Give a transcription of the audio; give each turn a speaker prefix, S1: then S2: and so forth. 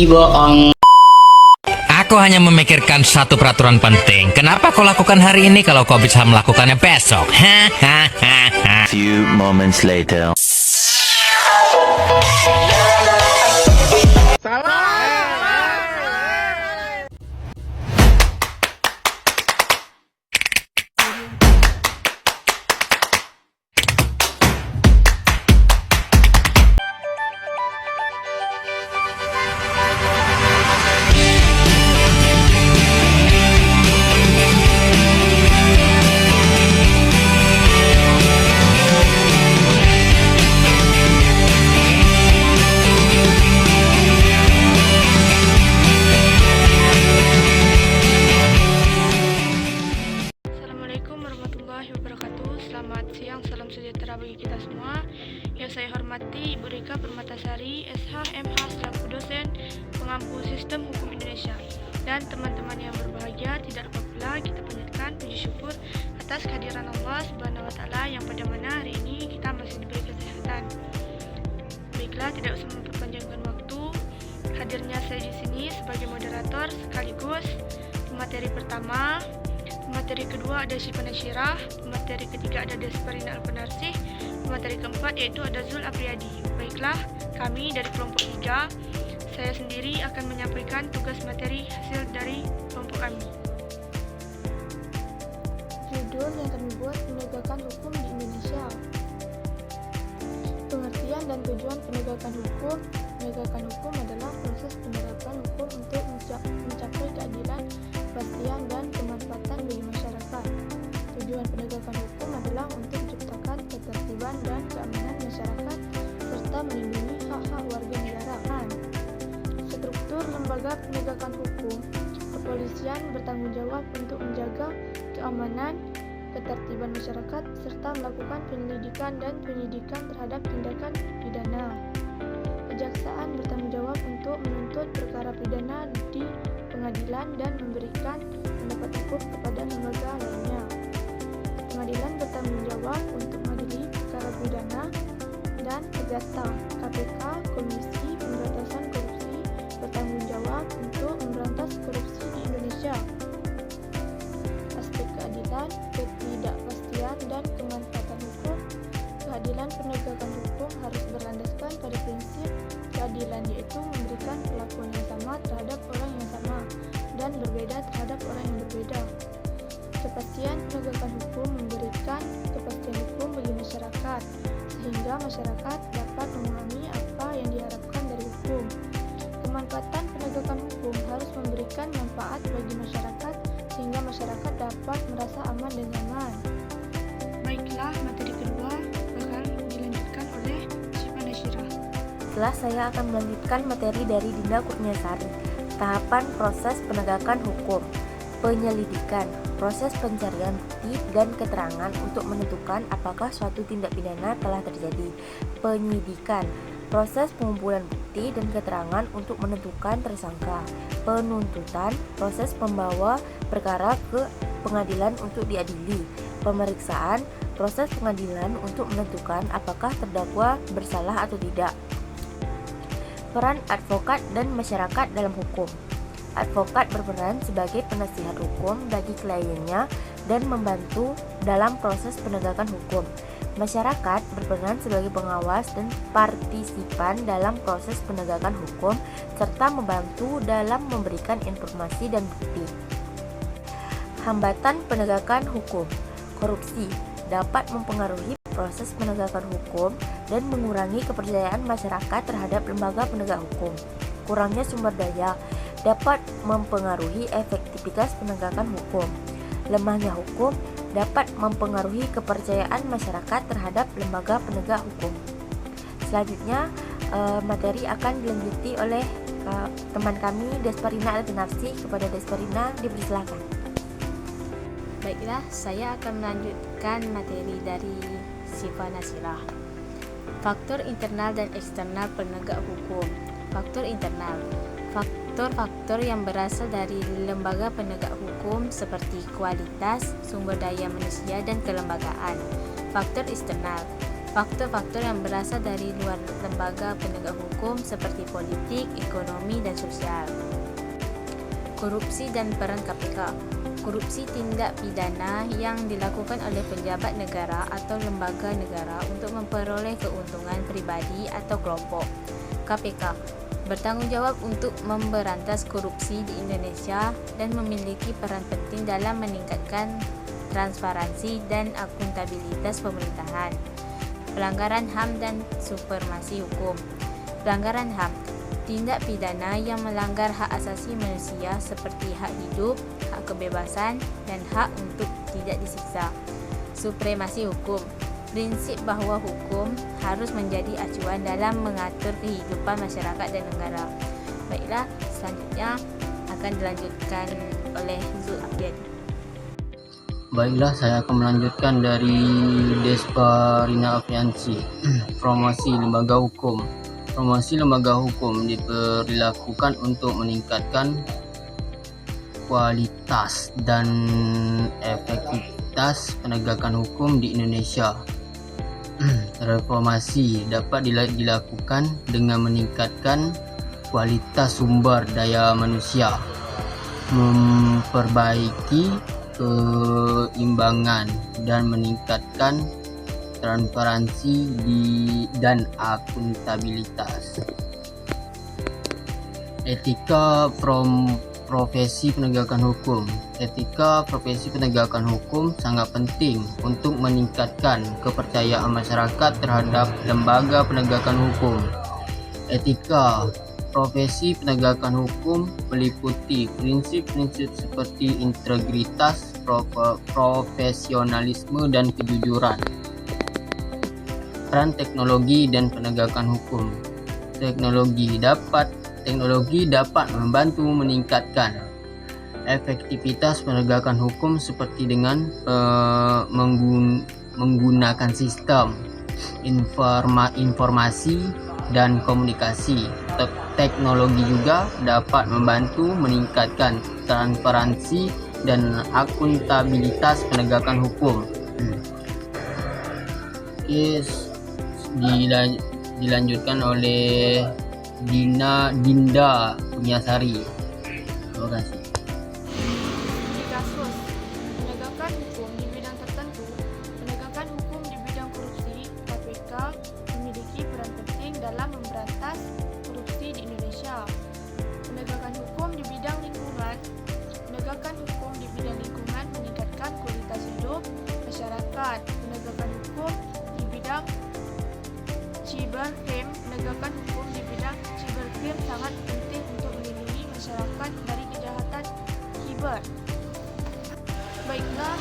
S1: bohong.
S2: Aku hanya memikirkan satu peraturan penting. Kenapa kau lakukan hari ini kalau kau bisa melakukannya besok?
S3: Few moments later.
S4: Assalamualaikum warahmatullahi wabarakatuh. Selamat siang, salam sejahtera bagi kita semua. Yang saya hormati Ibu Rika Permatasari, SH, MH, selaku dosen pengampu Sistem Hukum Indonesia. Dan teman-teman yang berbahagia, tidak lupa pula kita panjatkan puji syukur atas kehadiran Allah Subhanahu wa taala yang pada mana hari ini kita masih diberi kesehatan. Baiklah, tidak usah memperpanjangkan waktu. Hadirnya saya di sini sebagai moderator sekaligus pemateri pertama. Materi kedua ada Syifa Nasyirah, materi ketiga ada Desparina Alpanarsih, materi keempat yaitu ada Zul Apriyadi. Baiklah, kami dari kelompok 3, saya sendiri akan menyampaikan tugas materi hasil dari kelompok kami.
S5: Judul yang kami buat penegakan hukum di Indonesia. Pengertian dan tujuan penegakan hukum. Penegakan hukum adalah proses penerapan hukum untuk mencapai keadilan, kepastian, dan kemanfaatan bagi masyarakat. Tujuan penegakan hukum adalah untuk menciptakan ketertiban dan keamanan masyarakat serta melindungi hak-hak warga negara. Struktur lembaga penegakan hukum. Kepolisian bertanggung jawab untuk menjaga keamanan, ketertiban masyarakat serta melakukan penyelidikan dan penyidikan terhadap tindakan pidana. Kejaksaan bertanggung jawab untuk menuntut perkara pidana di pengadilan dan memberikan pendapat hukum kepada lembaga lainnya. Pengadilan bertanggung jawab untuk mengadili perkara pidana dan perdata. KPK, Komisi Pemberantasan Korupsi, bertanggung jawab untuk memberantas korupsi di Indonesia. Aspek keadilan, ketidakpastian, dan kemanfaatan hukum. Keadilan penegakan hukum harus berlandaskan pada prinsip keadilan, yaitu memberikan perlakuan yang sama terhadap orang yang sama dan berbeda terhadap orang yang berbeda. Kepastian penegakan hukum memberikan kepastian hukum bagi masyarakat, sehingga masyarakat dapat memahami apa yang diharapkan dari hukum. Kemanfaatan penegakan hukum harus memberikan manfaat bagi masyarakat, sehingga masyarakat dapat merasa aman dan nyaman.
S4: Baiklah, materi kedua bakal dilanjutkan oleh Syifa Nasyirah.
S6: Setelah saya akan melanjutkan materi dari Dinda Kurniasari. Tahapan proses penegakan hukum. Penyelidikan, proses pencarian bukti dan keterangan untuk menentukan apakah suatu tindak pidana telah terjadi. Penyidikan, proses pengumpulan bukti dan keterangan untuk menentukan tersangka. Penuntutan, proses membawa perkara ke pengadilan untuk diadili. Pemeriksaan, proses pengadilan untuk menentukan apakah terdakwa bersalah atau tidak. Peran advokat dan masyarakat dalam hukum. Advokat berperan sebagai penasihat hukum bagi kliennya dan membantu dalam proses penegakan hukum. Masyarakat berperan sebagai pengawas dan partisipan dalam proses penegakan hukum serta membantu dalam memberikan informasi dan bukti. Hambatan penegakan hukum. Korupsi dapat mempengaruhi proses penegakan hukum dan mengurangi kepercayaan masyarakat terhadap lembaga penegak hukum. Kurangnya sumber daya dapat mempengaruhi efektivitas penegakan hukum. Lemahnya hukum dapat mempengaruhi kepercayaan masyarakat terhadap lembaga penegak hukum. Selanjutnya, materi akan dilanjuti oleh teman kami Desparina Alpanarsih. Kepada Desparina dipersilakan.
S7: Baiklah, saya akan melanjutkan materi dari Syifa Nasyirah. Faktor internal dan eksternal penegak hukum. Faktor internal, faktor-faktor yang berasal dari lembaga penegak hukum seperti kualitas, sumber daya manusia, dan kelembagaan. Faktor eksternal, faktor-faktor yang berasal dari luar lembaga penegak hukum seperti politik, ekonomi, dan sosial. Korupsi dan peran KPK. Korupsi tindak pidana yang dilakukan oleh pejabat negara atau lembaga negara untuk memperoleh keuntungan pribadi atau kelompok. KPK bertanggung jawab untuk memberantas korupsi di Indonesia dan memiliki peran penting dalam meningkatkan transparansi dan akuntabilitas pemerintahan. Pelanggaran HAM dan supremasi hukum. Pelanggaran HAM, tindak pidana yang melanggar hak asasi manusia seperti hak hidup, hak kebebasan, dan hak untuk tidak disiksa. Supremasi hukum, prinsip bahwa hukum harus menjadi acuan dalam mengatur kehidupan masyarakat dan negara. Baiklah, selanjutnya akan dilanjutkan oleh Zulfian.
S1: Baiklah, saya akan melanjutkan dari Desparina Afiansi. Promosi lembaga hukum. Promosi lembaga hukum diperlakukan untuk meningkatkan kualitas dan efektivitas penegakan hukum di Indonesia. Reformasi dapat dilakukan dengan meningkatkan kualitas sumber daya manusia, memperbaiki keimbangan dan meningkatkan transparansi dan akuntabilitas. Etika profesi penegakan hukum. Etika profesi penegakan hukum sangat penting untuk meningkatkan kepercayaan masyarakat terhadap lembaga penegakan hukum. Etika profesi penegakan hukum meliputi prinsip-prinsip seperti integritas, profesionalisme, dan kejujuran. Peran teknologi dan penegakan hukum. Teknologi dapat membantu meningkatkan efektivitas penegakan hukum seperti dengan menggunakan sistem informasi dan komunikasi. Teknologi juga dapat membantu meningkatkan transparansi dan akuntabilitas penegakan hukum. Dilanjutkan oleh Dinda Punyasari. Terima kasih.
S4: Di kasus penegakan hukum di bidang tertentu, penegakan hukum di bidang korupsi, KPK memiliki peran penting dalam memberantas korupsi di Indonesia. Penegakan hukum di bidang lingkungan. Penegakan hukum di bidang lingkungan meningkatkan kualitas hidup masyarakat. Penegakan hukum di bidang cybercrime. Penegakan hukum di bidang cybercrime sangat penting untuk melindungi masyarakat dari kejahatan kiber. Baiklah,